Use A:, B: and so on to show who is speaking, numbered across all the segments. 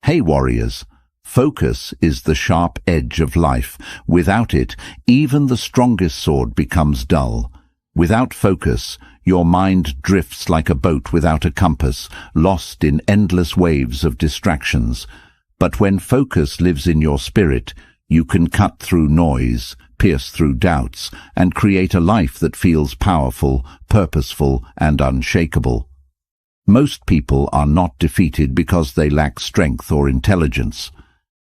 A: Hey warriors, focus is the sharp edge of life. Without it, even the strongest sword becomes dull. Without focus, your mind drifts like a boat without a compass, lost in endless waves of distractions. But when focus lives in your spirit, you can cut through noise, pierce through doubts, and create a life that feels powerful, purposeful, and unshakable. Most people are not defeated because they lack strength or intelligence.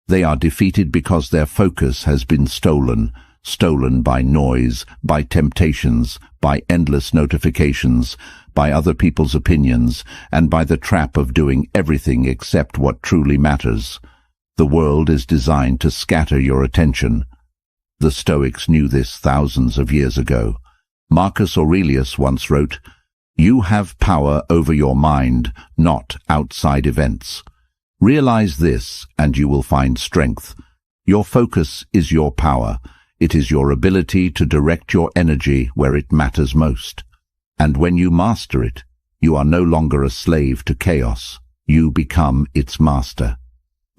A: They are defeated because their focus has been stolen by noise, by temptations, by endless notifications, by other people's opinions, and by the trap of doing everything except what truly matters. The world is designed to scatter your attention. The Stoics knew this thousands of years ago. Marcus Aurelius once wrote, "You have power over your mind, not outside events. Realize this, and you will find strength. Your focus is your power. It is your ability to direct your energy where it matters most. And when you master it, you are no longer a slave to chaos. You become its master."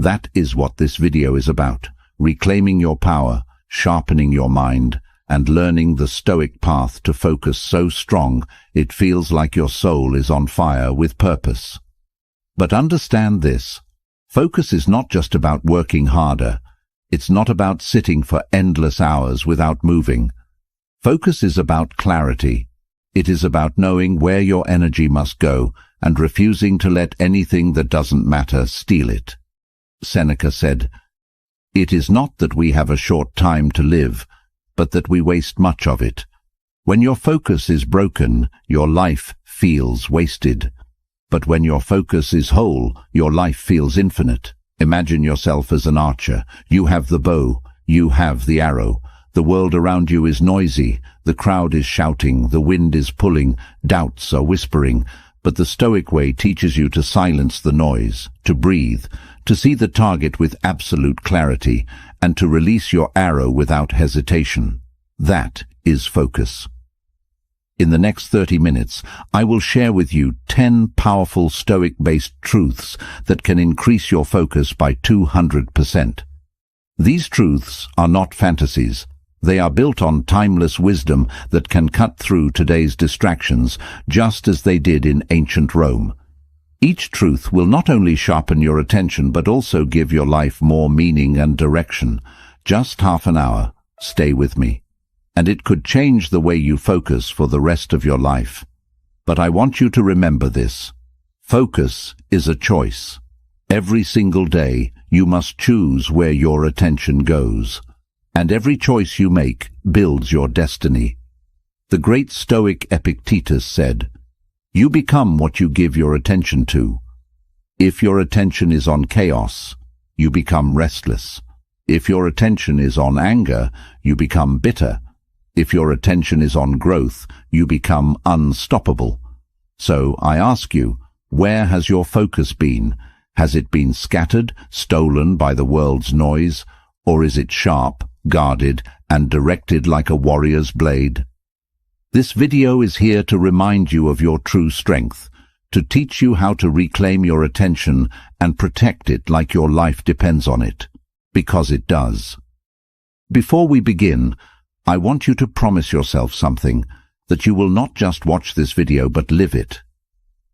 A: That is what this video is about: reclaiming your power, sharpening your mind, and learning the Stoic path to focus so strong it feels like your soul is on fire with purpose. But understand this: focus is not just about working harder. It's not about sitting for endless hours without moving. Focus is about clarity. It is about knowing where your energy must go and refusing to let anything that doesn't matter steal it. Seneca said, "It is not that we have a short time to live, but that we waste much of it." When your focus is broken, your life feels wasted. But when your focus is whole, your life feels infinite. Imagine yourself as an archer. You have the bow, you have the arrow. The world around you is noisy, the crowd is shouting, the wind is pulling, doubts are whispering. But the Stoic way teaches you to silence the noise, to breathe, to see the target with absolute clarity, and to release your arrow without hesitation. That is focus. In the next 30 minutes, I will share with you 10 powerful Stoic-based truths that can increase your focus by 200%. These truths are not fantasies. They are built on timeless wisdom that can cut through today's distractions, just as they did in ancient Rome. Each truth will not only sharpen your attention but also give your life more meaning and direction. Just half an hour. Stay with me. And it could change the way you focus for the rest of your life. But I want you to remember this: focus is a choice. Every single day, you must choose where your attention goes. And every choice you make builds your destiny. The great Stoic Epictetus said, "You become what you give your attention to." If your attention is on chaos, you become restless. If your attention is on anger, you become bitter. If your attention is on growth, you become unstoppable. So I ask you, where has your focus been? Has it been scattered, stolen by the world's noise, or is it sharp, guarded, and directed like a warrior's blade? This video is here to remind you of your true strength, to teach you how to reclaim your attention and protect it like your life depends on it, because it does. Before we begin, I want you to promise yourself something, that you will not just watch this video but live it.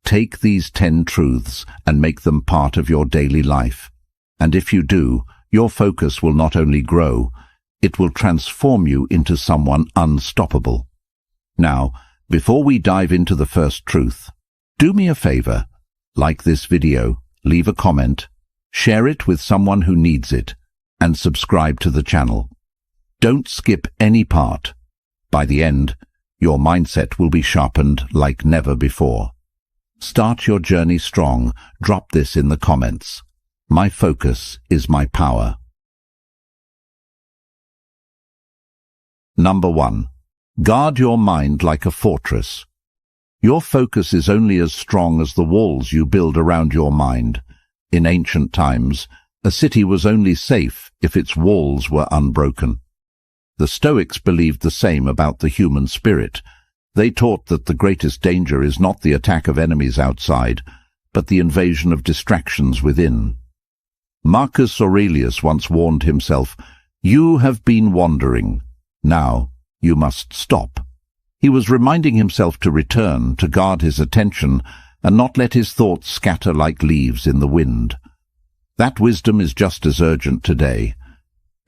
A: Take these 10 truths and make them part of your daily life. And if you do, your focus will not only grow, it will transform you into someone unstoppable. Now, before we dive into the first truth, do me a favor: like this video, leave a comment, share it with someone who needs it, and subscribe to the channel. Don't skip any part. By the end, your mindset will be sharpened like never before. Start your journey strong. Drop this in the comments. My focus is my power. Number 1. Guard your mind like a fortress. Your focus is only as strong as the walls you build around your mind. In ancient times, a city was only safe if its walls were unbroken. The Stoics believed the same about the human spirit. They taught that the greatest danger is not the attack of enemies outside, but the invasion of distractions within. Marcus Aurelius once warned himself, "You have been wandering. Now you must stop." He was reminding himself to return, to guard his attention, and not let his thoughts scatter like leaves in the wind. That wisdom is just as urgent today.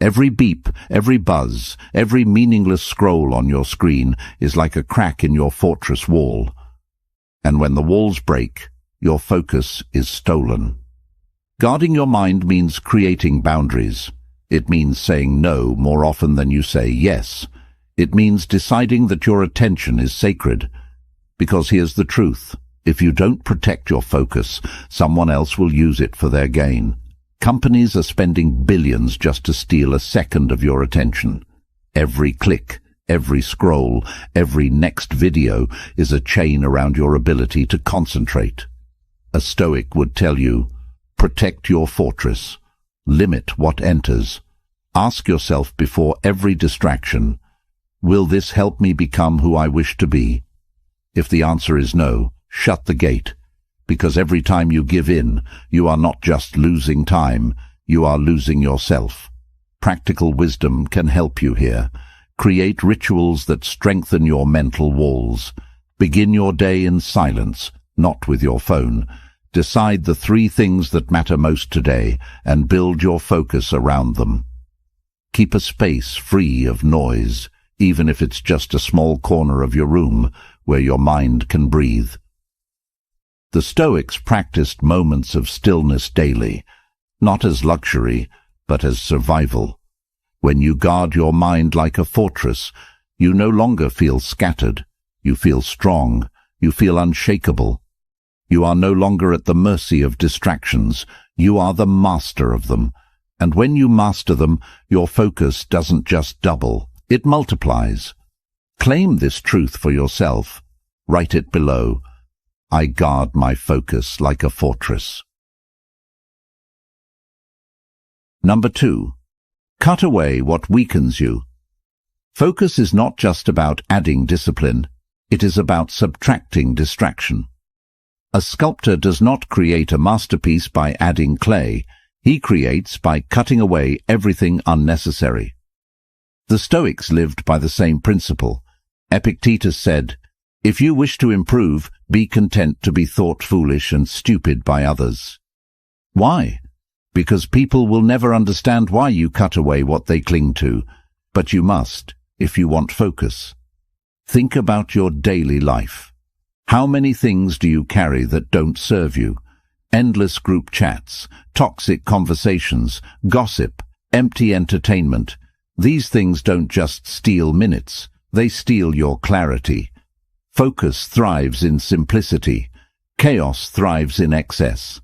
A: Every beep, every buzz, every meaningless scroll on your screen is like a crack in your fortress wall. And when the walls break, your focus is stolen. Guarding your mind means creating boundaries. It means saying no more often than you say yes. It means deciding that your attention is sacred. Because here's the truth. If you don't protect your focus, someone else will use it for their gain. Companies are spending billions just to steal a second of your attention. Every click, every scroll, every next video is a chain around your ability to concentrate. A Stoic would tell you, protect your fortress. Limit what enters. Ask yourself before every distraction, will this help me become who I wish to be? If the answer is no, shut the gate. Because every time you give in, you are not just losing time, you are losing yourself. Practical wisdom can help you here. Create rituals that strengthen your mental walls. Begin your day in silence, not with your phone. Decide the 3 things that matter most today and build your focus around them. Keep a space free of noise, even if it's just a small corner of your room where your mind can breathe. The Stoics practiced moments of stillness daily, not as luxury, but as survival. When you guard your mind like a fortress, you no longer feel scattered. You feel strong. You feel unshakable. You are no longer at the mercy of distractions. You are the master of them. And when you master them, your focus doesn't just double, it multiplies. Claim this truth for yourself. Write it below. I guard my focus like a fortress. Number 2. Cut away what weakens you. Focus is not just about adding discipline. It is about subtracting distraction. A sculptor does not create a masterpiece by adding clay. He creates by cutting away everything unnecessary. The Stoics lived by the same principle. Epictetus said, "If you wish to improve, be content to be thought foolish and stupid by others." Why? Because people will never understand why you cut away what they cling to, but you must, if you want focus. Think about your daily life. How many things do you carry that don't serve you? Endless group chats, toxic conversations, gossip, empty entertainment. These things don't just steal minutes, they steal your clarity. Focus thrives in simplicity. Chaos thrives in excess.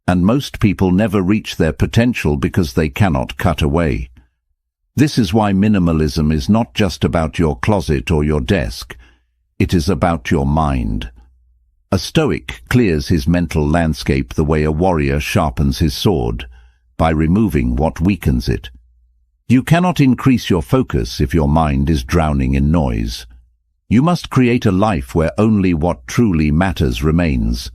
A: And most people never reach their potential because they cannot cut away. This is why minimalism is not just about your closet or your desk. It is about your mind. A Stoic clears his mental landscape the way a warrior sharpens his sword, by removing what weakens it. You cannot increase your focus if your mind is drowning in noise. You must create a life where only what truly matters remains.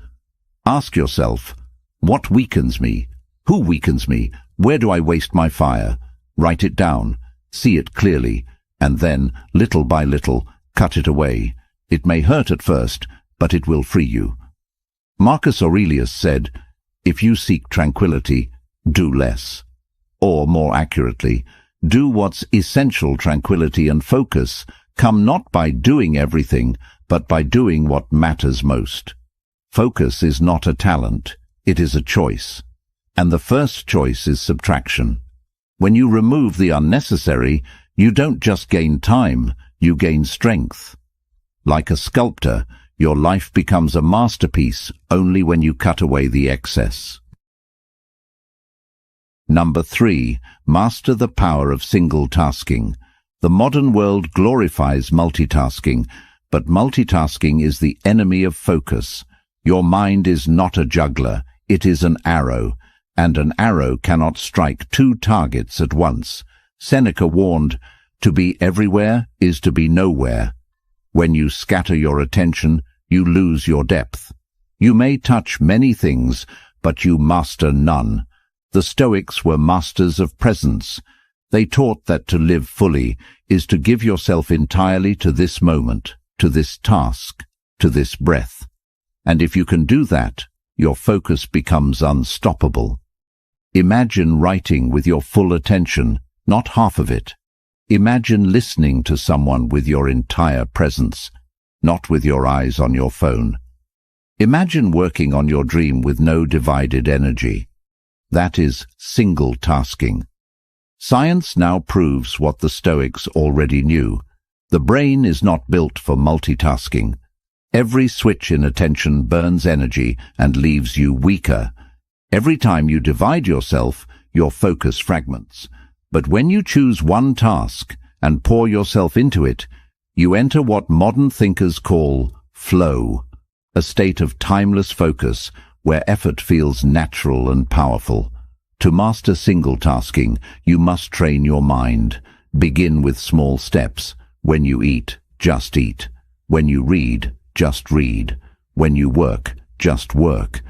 A: Ask yourself, what weakens me? Who weakens me? Where do I waste my fire? Write it down, see it clearly, and then, little by little, cut it away. It may hurt at first, but it will free you. Marcus Aurelius said, "If you seek tranquility, do less." Or, more accurately, do what's essential. Tranquility and focus come not by doing everything, but by doing what matters most. Focus is not a talent, it is a choice. And the first choice is subtraction. When you remove the unnecessary, you don't just gain time, you gain strength. Like a sculptor, your life becomes a masterpiece only when you cut away the excess. Number 3. Master the power of single tasking. The modern world glorifies multitasking, but multitasking is the enemy of focus. Your mind is not a juggler, it is an arrow, and an arrow cannot strike 2 targets at once. Seneca warned, "To be everywhere is to be nowhere." When you scatter your attention, you lose your depth. You may touch many things, but you master none. The Stoics were masters of presence. They taught that to live fully is to give yourself entirely to this moment, to this task, to this breath. And if you can do that, your focus becomes unstoppable. Imagine writing with your full attention, not half of it. Imagine listening to someone with your entire presence, not with your eyes on your phone. Imagine working on your dream with no divided energy. That is single tasking. Science now proves what the Stoics already knew. The brain is not built for multitasking. Every switch in attention burns energy and leaves you weaker. Every time you divide yourself, your focus fragments. But when you choose one task and pour yourself into it, you enter what modern thinkers call flow, a state of timeless focus where effort feels natural and powerful. To master single tasking, you must train your mind. Begin with small steps. When you eat, just eat. When you read, just read. When you work, just work.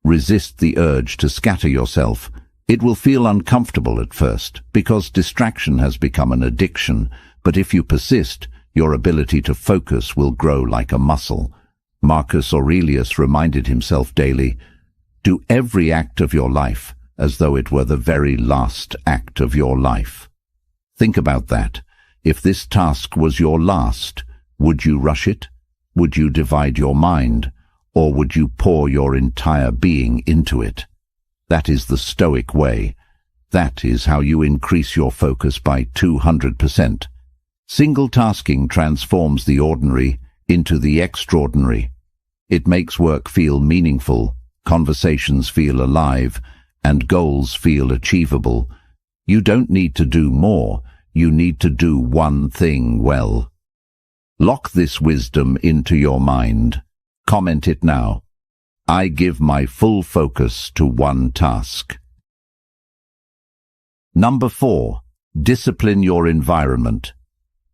A: Resist the urge to scatter yourself. It will feel uncomfortable at first because distraction has become an addiction, but if you persist, your ability to focus will grow like a muscle. Marcus Aurelius reminded himself daily, "Do every act of your life as though it were the very last act of your life." Think about that. If this task was your last, would you rush it? Would you divide your mind? Or would you pour your entire being into it? That is the Stoic way. That is how you increase your focus by 200%. Single tasking transforms the ordinary into the extraordinary. It makes work feel meaningful, conversations feel alive, and goals feel achievable. You don't need to do more, you need to do one thing well. Lock this wisdom into your mind. Comment it now. I give my full focus to one task. Number 4. Discipline your environment.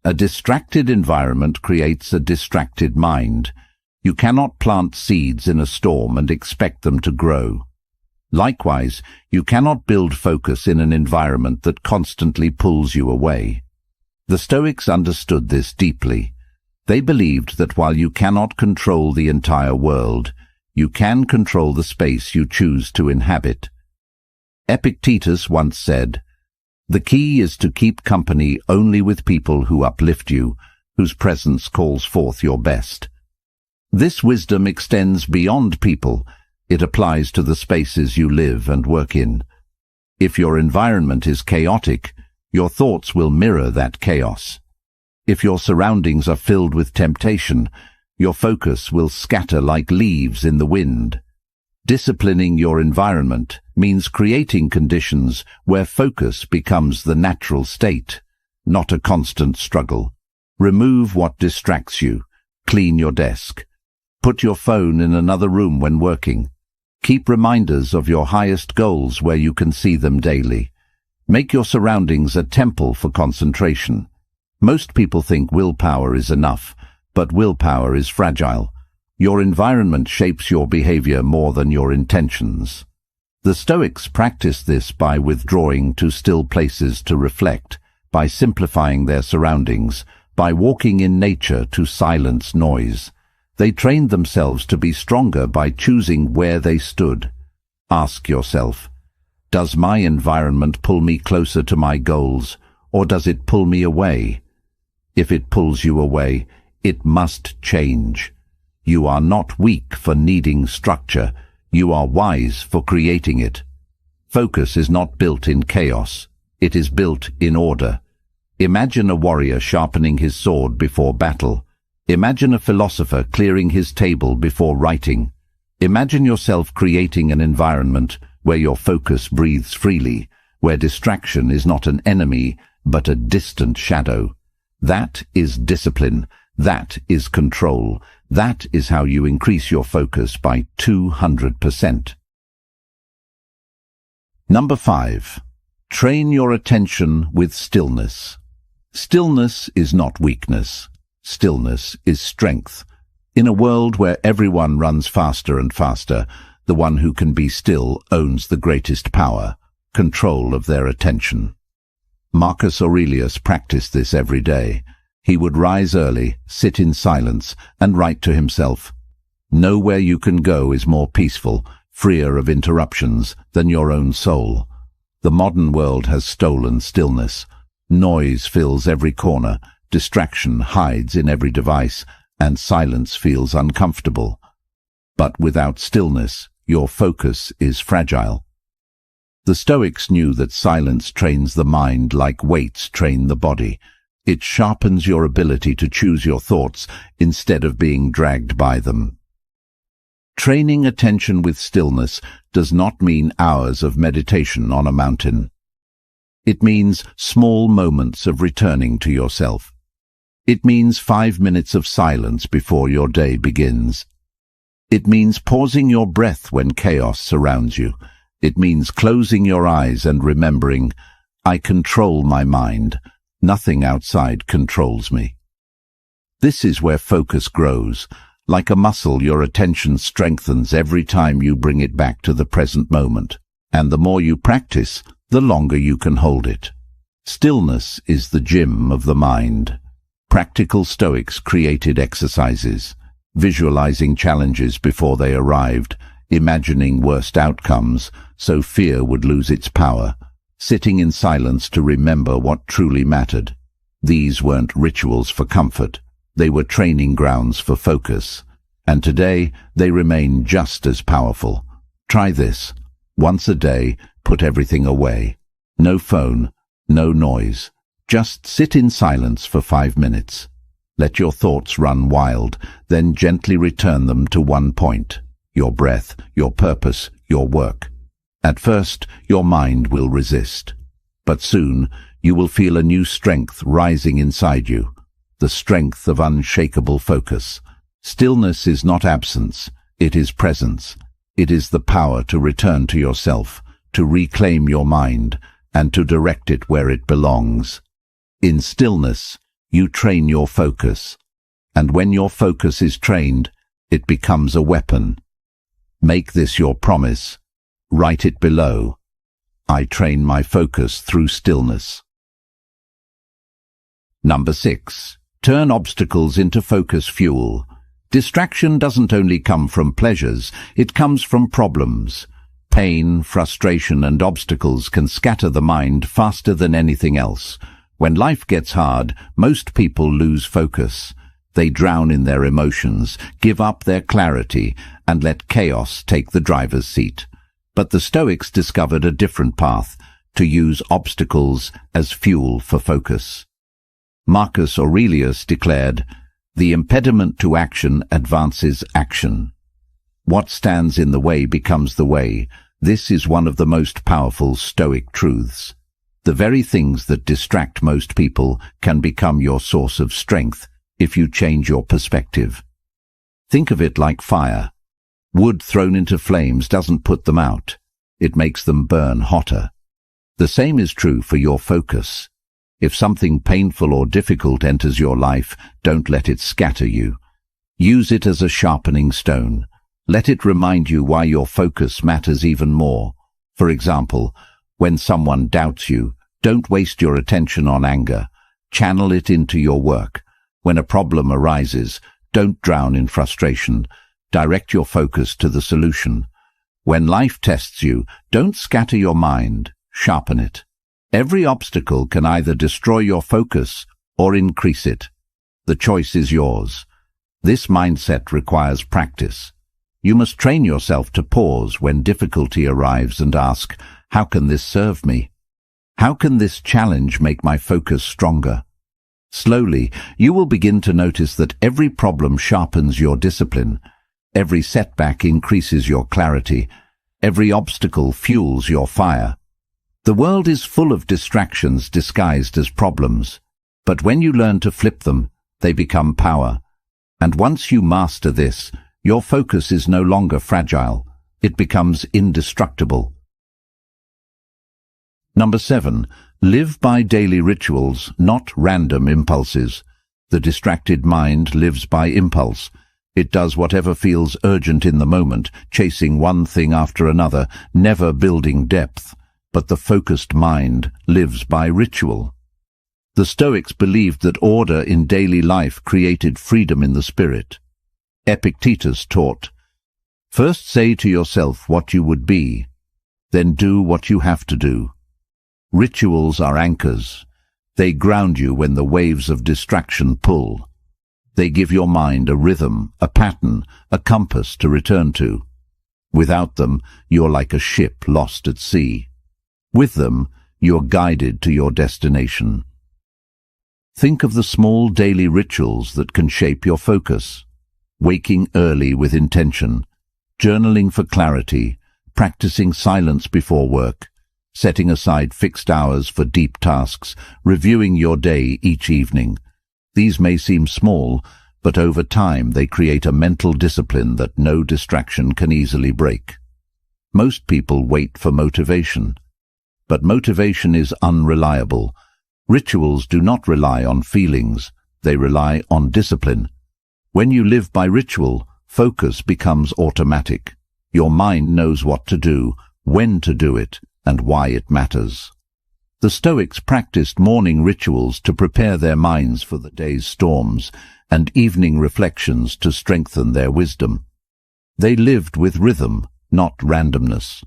A: A distracted environment creates a distracted mind. You cannot plant seeds in a storm and expect them to grow. Likewise, you cannot build focus in an environment that constantly pulls you away. The Stoics understood this deeply. They believed that while you cannot control the entire world, you can control the space you choose to inhabit. Epictetus once said, "The key is to keep company only with people who uplift you, whose presence calls forth your best." This wisdom extends beyond people. It applies to the spaces you live and work in. If your environment is chaotic, your thoughts will mirror that chaos. If your surroundings are filled with temptation, your focus will scatter like leaves in the wind. Disciplining your environment means creating conditions where focus becomes the natural state, not a constant struggle. Remove what distracts you. Clean your desk. Put your phone in another room when working. Keep reminders of your highest goals where you can see them daily. Make your surroundings a temple for concentration. Most people think willpower is enough, but willpower is fragile. Your environment shapes your behavior more than your intentions. The Stoics practiced this by withdrawing to still places to reflect, by simplifying their surroundings, by walking in nature to silence noise. They trained themselves to be stronger by choosing where they stood. Ask yourself, does my environment pull me closer to my goals, or does it pull me away? If it pulls you away, it must change. You are not weak for needing structure. You are wise for creating it. Focus is not built in chaos. It is built in order. Imagine a warrior sharpening his sword before battle. Imagine a philosopher clearing his table before writing. Imagine yourself creating an environment where your focus breathes freely, where distraction is not an enemy, but a distant shadow. That is discipline. That is control. That is how you increase your focus by 200%. Number 5. Train your attention with stillness. Stillness is not weakness. Stillness is strength. In a world where everyone runs faster and faster, the one who can be still owns the greatest power. control of their attention. Marcus Aurelius practiced this every day. He would rise early, sit in silence, and write to himself, "Nowhere you can go is more peaceful, freer of interruptions, than your own soul." The modern world has stolen stillness. Noise fills every corner, distraction hides in every device, and silence feels uncomfortable. But without stillness, your focus is fragile. The Stoics knew that silence trains the mind like weights train the body. It sharpens your ability to choose your thoughts instead of being dragged by them. Training attention with stillness does not mean hours of meditation on a mountain. It means small moments of returning to yourself. It means 5 minutes of silence before your day begins. It means pausing your breath when chaos surrounds you. It means closing your eyes and remembering, "I control my mind. Nothing outside controls me." This is where focus grows. Like a muscle, your attention strengthens every time you bring it back to the present moment. And the more you practice, the longer you can hold it. Stillness is the gym of the mind. Practical Stoics created exercises, visualizing challenges before they arrived, imagining worst outcomes so fear would lose its power, sitting in silence to remember what truly mattered. These weren't rituals for comfort. They were training grounds for focus. And today, they remain just as powerful. Try this. Once a day, put everything away. No phone, no noise. Just sit in silence for 5 minutes. Let your thoughts run wild, then gently return them to one point: your breath, your purpose, your work. At first, your mind will resist. But soon, you will feel a new strength rising inside you, the strength of unshakable focus. Stillness is not absence, it is presence. It is the power to return to yourself, to reclaim your mind, and to direct it where it belongs. In stillness, you train your focus, and when your focus is trained, it becomes a weapon. Make this your promise. Write it below. I train my focus through stillness. Number 6. Turn obstacles into focus fuel. Distraction doesn't only come from pleasures, it comes from problems. Pain, frustration, and obstacles can scatter the mind faster than anything else. When life gets hard, most people lose focus. They drown in their emotions, give up their clarity, and let chaos take the driver's seat. But the Stoics discovered a different path: to use obstacles as fuel for focus. Marcus Aurelius declared, "The impediment to action advances action. What stands in the way becomes the way." This is one of the most powerful Stoic truths. The very things that distract most people can become your source of strength if you change your perspective. Think of it like fire. Wood thrown into flames doesn't put them out. It makes them burn hotter. The same is true for your focus. If something painful or difficult enters your life, don't let it scatter you. Use it as a sharpening stone. Let it remind you why your focus matters even more. For example, when someone doubts you, don't waste your attention on anger. Channel it into your work. When a problem arises, don't drown in frustration. Direct your focus to the solution. When life tests you, don't scatter your mind, sharpen it. Every obstacle can either destroy your focus or increase it. The choice is yours. This mindset requires practice. You must train yourself to pause when difficulty arrives and ask, how can this serve me? How can this challenge make my focus stronger? Slowly, you will begin to notice that every problem sharpens your discipline. Every setback increases your clarity. Every obstacle fuels your fire. The world is full of distractions disguised as problems, but when you learn to flip them, they become power. And once you master this, your focus is no longer fragile. It becomes indestructible. Number 7. Live by daily rituals, not random impulses. The distracted mind lives by impulse. It does whatever feels urgent in the moment, chasing one thing after another, never building depth. but the focused mind lives by ritual. The Stoics believed that order in daily life created freedom in the spirit. Epictetus taught, "First say to yourself what you would be, then do what you have to do." Rituals are anchors. They ground you when the waves of distraction pull. They give your mind a rhythm, a pattern, a compass to return to. Without them, you're like a ship lost at sea. With them, you're guided to your destination. Think of the small daily rituals that can shape your focus. Waking early with intention, journaling for clarity, practicing silence before work, setting aside fixed hours for deep tasks, reviewing your day each evening. These may seem small, but over time they create a mental discipline that no distraction can easily break. Most people wait for motivation, but motivation is unreliable. Rituals do not rely on feelings, they rely on discipline. When you live by ritual, focus becomes automatic. Your mind knows what to do, when to do it, and why it matters. The Stoics practiced morning rituals to prepare their minds for the day's storms, and evening reflections to strengthen their wisdom. They lived with rhythm, not randomness,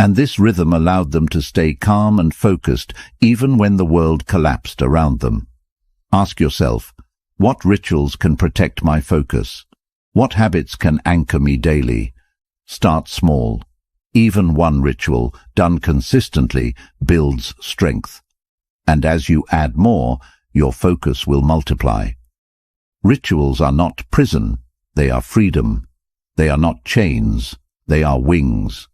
A: and this rhythm allowed them to stay calm and focused even when the world collapsed around them. Ask yourself, what rituals can protect my focus? What habits can anchor me daily? Start small. Even one ritual, done consistently, builds strength. And as you add more, your focus will multiply. Rituals are not prison, they are freedom. They are not chains, they are wings.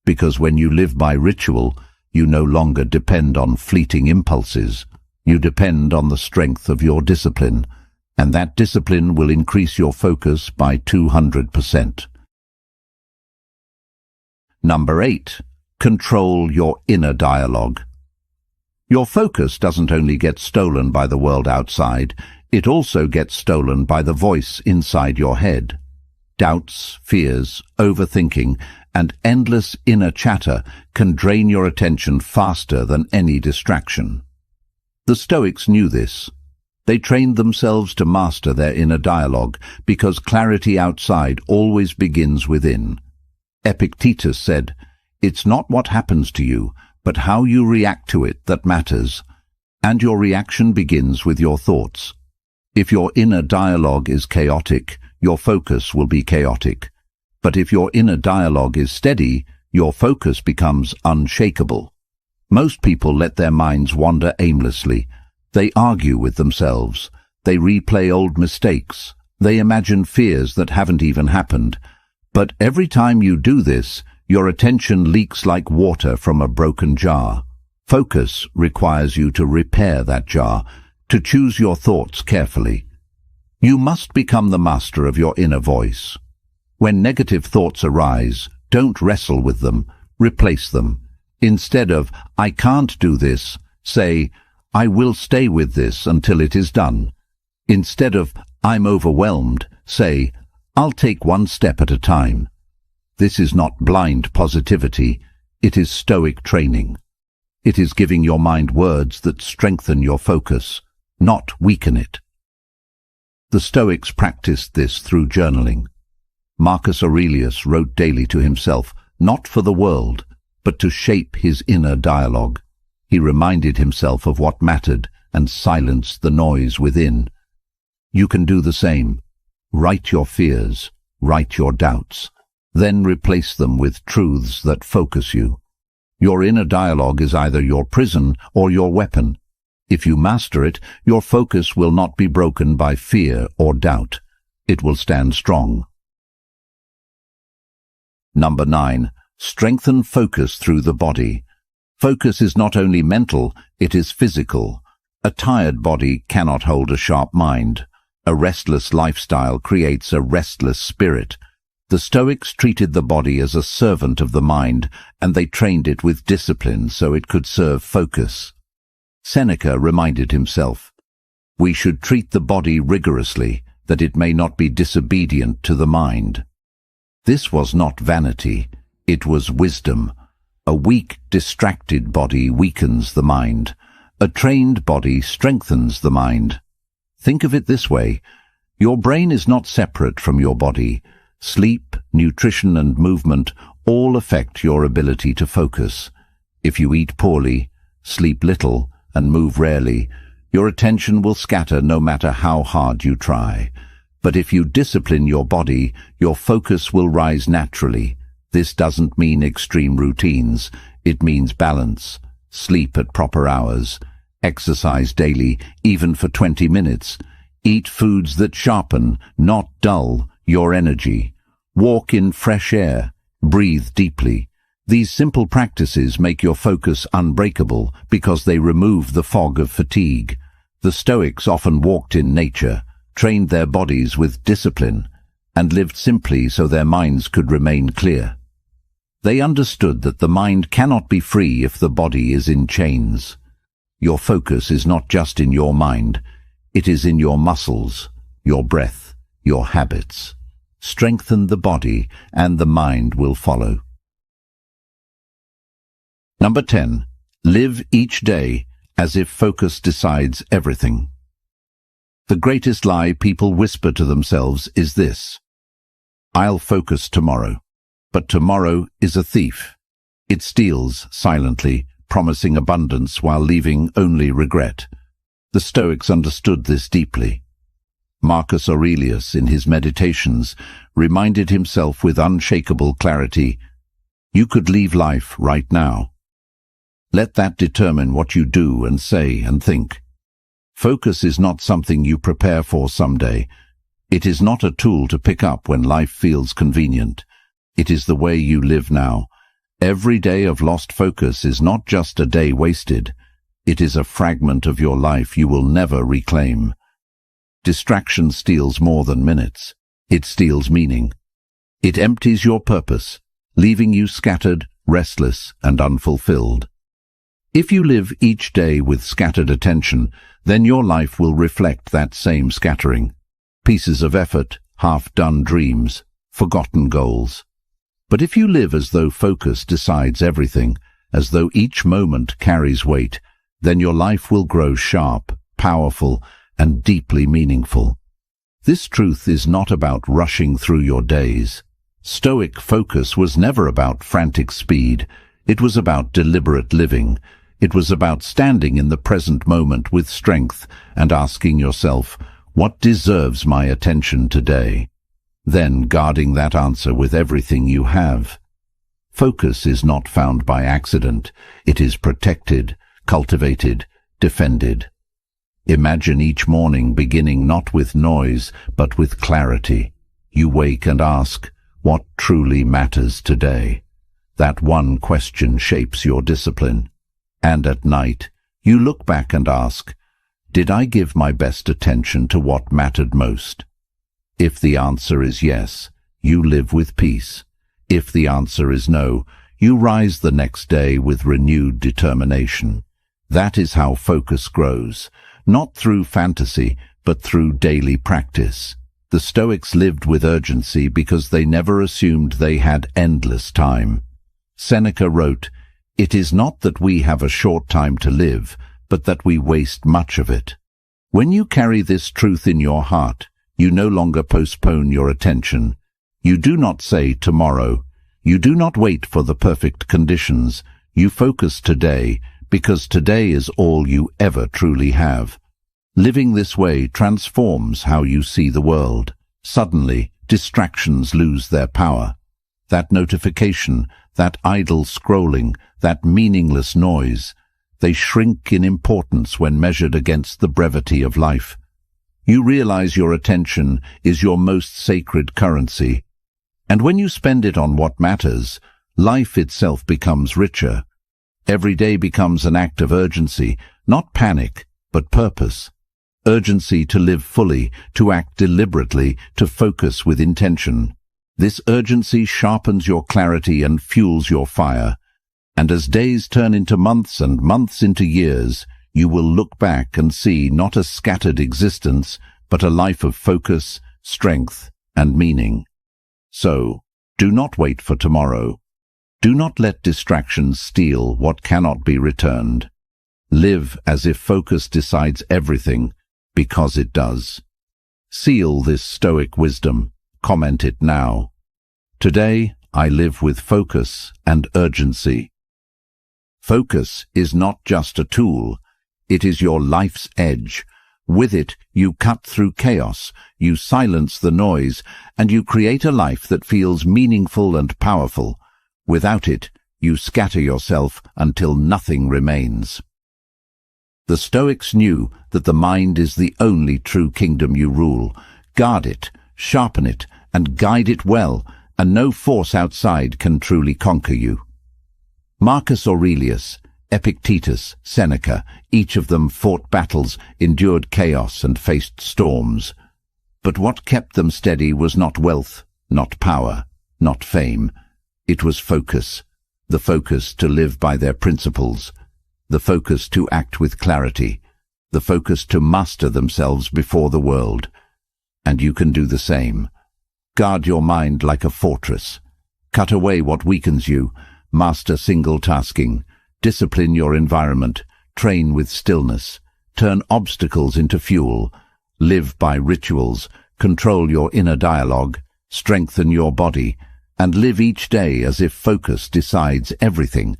A: Because when you live by ritual, you no longer depend on fleeting impulses. You depend on the strength of your discipline, and that discipline will increase your focus by 200%. Number 8. Control your inner dialogue. Your focus doesn't only get stolen by the world outside, it also gets stolen by the voice inside your head. Doubts, fears, overthinking, and endless inner chatter can drain your attention faster than any distraction. The Stoics knew this. They trained themselves to master their inner dialogue because clarity outside always begins within. Epictetus said, "It's not what happens to you, but how you react to it that matters, and your reaction begins with your thoughts." If your inner dialogue is chaotic, your focus will be chaotic. But if your inner dialogue is steady, your focus becomes unshakable. Most people let their minds wander aimlessly. They argue with themselves. They replay old mistakes. They imagine fears that haven't even happened. But every time you do this, your attention leaks like water from a broken jar. Focus requires you to repair that jar, to choose your thoughts carefully. You must become the master of your inner voice. When negative thoughts arise, don't wrestle with them, replace them. Instead of, "I can't do this," say, "I will stay with this until it is done." Instead of, "I'm overwhelmed," say, "I'll take one step at a time." This is not blind positivity, it is Stoic training. It is giving your mind words that strengthen your focus, not weaken it. The Stoics practiced this through journaling. Marcus Aurelius wrote daily to himself, not for the world, but to shape his inner dialogue. He reminded himself of what mattered and silenced the noise within. You can do the same. Write your fears, write your doubts, then replace them with truths that focus you. Your inner dialogue is either your prison or your weapon. If you master it, your focus will not be broken by fear or doubt. It will stand strong. Number 9. Strengthen focus through the body. Focus is not only mental, it is physical. A tired body cannot hold a sharp mind. A restless lifestyle creates a restless spirit. The Stoics treated the body as a servant of the mind, and they trained it with discipline so it could serve focus. Seneca reminded himself, "We should treat the body rigorously, that it may not be disobedient to the mind." This was not vanity, it was wisdom. A weak, distracted body weakens the mind. A trained body strengthens the mind. Think of it this way. Your brain is not separate from your body. Sleep, nutrition, and movement all affect your ability to focus. If you eat poorly, sleep little, and move rarely, your attention will scatter no matter how hard you try. But if you discipline your body, your focus will rise naturally. This doesn't mean extreme routines. It means balance. Sleep at proper hours. Exercise daily, even for 20 minutes. Eat foods that sharpen, not dull, your energy. Walk in fresh air. Breathe deeply. These simple practices make your focus unbreakable because they remove the fog of fatigue. The Stoics often walked in nature, trained their bodies with discipline, and lived simply so their minds could remain clear. They understood that the mind cannot be free if the body is in chains. Your focus is not just in your mind, it is in your muscles, your breath, your habits. Strengthen the body, and the mind will follow. Number 10. Live each day as if focus decides everything. The greatest lie people whisper to themselves is this: I'll focus tomorrow. But tomorrow is a thief. It steals silently, promising abundance while leaving only regret. The Stoics understood this deeply. Marcus Aurelius, in his Meditations, reminded himself with unshakable clarity, "You could leave life right now." Let that determine what you do and say and think. Focus is not something you prepare for someday. It is not a tool to pick up when life feels convenient. It is the way you live now. Every day of lost focus is not just a day wasted. It is a fragment of your life you will never reclaim. Distraction steals more than minutes. It steals meaning. It empties your purpose, leaving you scattered, restless, and unfulfilled. If you live each day with scattered attention, then your life will reflect that same scattering. Pieces of effort, half-done dreams, forgotten goals. But if you live as though focus decides everything, as though each moment carries weight, then your life will grow sharp, powerful, and deeply meaningful. This truth is not about rushing through your days. Stoic focus was never about frantic speed. It was about deliberate living. It was about standing in the present moment with strength and asking yourself, what deserves my attention today? Then guarding that answer with everything you have. Focus is not found by accident. It is protected, cultivated, defended. Imagine each morning beginning not with noise, but with clarity. You wake and ask, what truly matters today? That one question shapes your discipline. And at night, you look back and ask, did I give my best attention to what mattered most? If the answer is yes, you live with peace. If the answer is no, you rise the next day with renewed determination. That is how focus grows, not through fantasy, but through daily practice. The Stoics lived with urgency because they never assumed they had endless time. Seneca wrote, "It is not that we have a short time to live, but that we waste much of it." When you carry this truth in your heart, you no longer postpone your attention. You do not say tomorrow. You do not wait for the perfect conditions. You focus today, because today is all you ever truly have. Living this way transforms how you see the world. Suddenly, distractions lose their power. That notification, that idle scrolling, that meaningless noise, they shrink in importance when measured against the brevity of life. You realize your attention is your most sacred currency. And when you spend it on what matters, life itself becomes richer. Every day becomes an act of urgency, not panic, but purpose. Urgency to live fully, to act deliberately, to focus with intention. This urgency sharpens your clarity and fuels your fire. And as days turn into months and months into years, you will look back and see not a scattered existence, but a life of focus, strength, and meaning. So, do not wait for tomorrow. Do not let distractions steal what cannot be returned. Live as if focus decides everything, because it does. Seal this Stoic wisdom. Comment it now. Today, I live with focus and urgency. Focus is not just a tool. It is your life's edge. With it, you cut through chaos, you silence the noise, and you create a life that feels meaningful and powerful. Without it, you scatter yourself until nothing remains. The Stoics knew that the mind is the only true kingdom you rule. Guard it, sharpen it, and guide it well, and no force outside can truly conquer you. Marcus Aurelius, Epictetus, Seneca, each of them fought battles, endured chaos, and faced storms. But what kept them steady was not wealth, not power, not fame. It was focus, the focus to live by their principles, the focus to act with clarity, the focus to master themselves before the world. And you can do the same. Guard your mind like a fortress. Cut away what weakens you. Master single tasking. Discipline your environment. Train with stillness. Turn obstacles into fuel. Live by rituals. Control your inner dialogue. Strengthen your body. And live each day as if focus decides everything.